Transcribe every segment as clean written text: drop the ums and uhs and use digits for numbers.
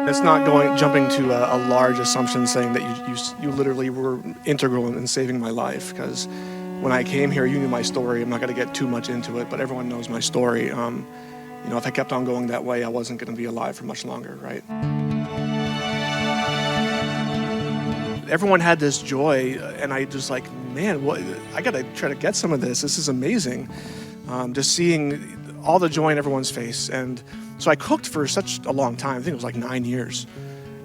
It's not jumping to a large assumption saying that you literally were integral in saving my life, because when I came here, you knew my story. I'm not going to get too much into it, but everyone knows my story. If I kept on going that way, I wasn't going to be alive for much longer, right? Everyone had this joy, and I just like, man, I got to try to get some of this. This is amazing. Just seeing all the joy in everyone's face. And so I cooked for such a long time. I think it was like 9 years.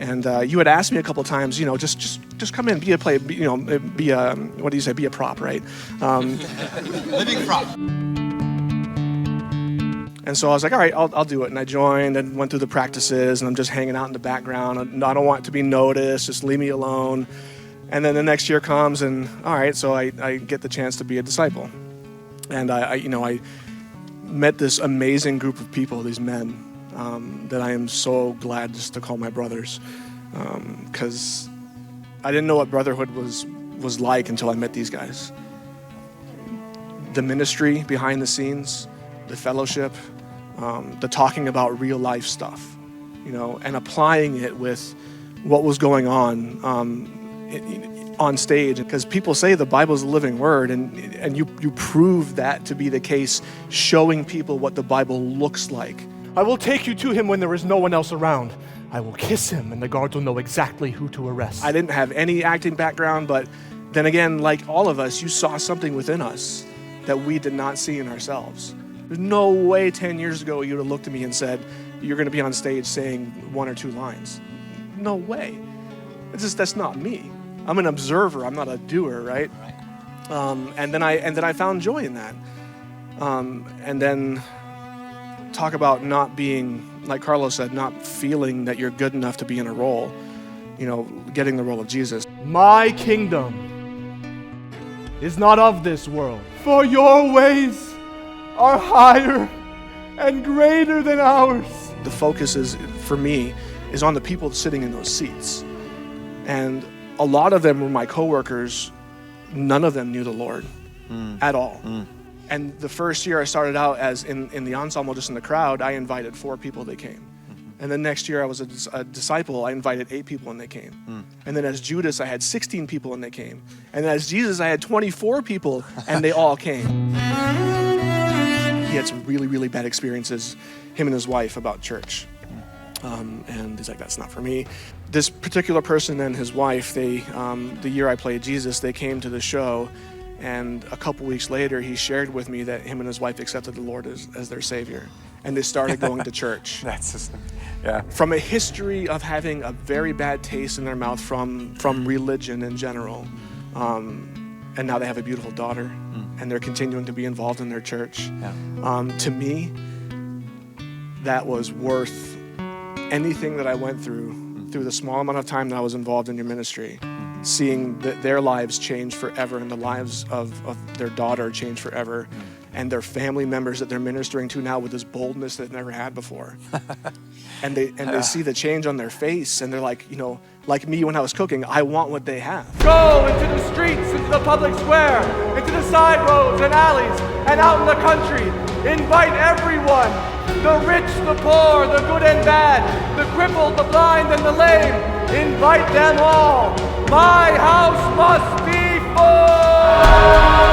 And you had asked me a couple times, just come in, be a prop, right? Living prop. And so I was like, all right, I'll do it. And I joined and went through the practices, and I'm just hanging out in the background. I don't want to be noticed, just leave me alone. And then the next year comes, and all right, so I get the chance to be a disciple. And I met this amazing group of people, these men, that I am so glad just to call my brothers, because I didn't know what brotherhood was like until I met these guys. The ministry behind the scenes, the fellowship, the talking about real life stuff, and applying it with what was going on stage, because people say the Bible is a living word, and you prove that to be the case, showing people what the Bible looks like. I will take you to him when there is no one else around. I will kiss him, and the guards will know exactly who to arrest. I didn't have any acting background, but then again, like all of us, you saw something within us that we did not see in ourselves. There's no way 10 years ago you would have looked at me and said, you're going to be on stage saying 1 or 2 lines. No way. That's not me. I'm an observer. I'm not a doer, right? And then I found joy in that. And then talk about not being, like Carlos said, not feeling that you're good enough to be in a role. Getting the role of Jesus. My kingdom is not of this world, for your ways are higher and greater than ours. The focus for me, is on the people sitting in those seats. And a lot of them were my coworkers. None of them knew the Lord at all. And the first year I started out as in the ensemble, just in the crowd, I invited 4 people, they came. And then next year I was a disciple, I invited 8 people and they came. And then as Judas, I had 16 people and they came. And then as Jesus, I had 24 people and they all came. He had some really, really bad experiences, him and his wife, about church. And he's like, that's not for me. This particular person and his wife, the year I played Jesus, they came to the show, and a couple weeks later, he shared with me that him and his wife accepted the Lord as their Savior, and they started going to church. That's just, yeah. From a history of having a very bad taste in their mouth from religion in general, and now they have a beautiful daughter, and they're continuing to be involved in their church. Yeah. To me, that was worth anything that I went through the small amount of time that I was involved in your ministry, seeing their lives change forever and the lives of their daughter change forever, and their family members that they're ministering to now with this boldness they've never had before. and they see the change on their face, and they're like, like me when I was cooking, I want what they have. Go into the streets, into the public square, into the side roads and alleys, and out in the country. Invite everyone, the rich, the poor, the good and bad, the crippled, the blind, and the lame. Invite them all. My house must be full.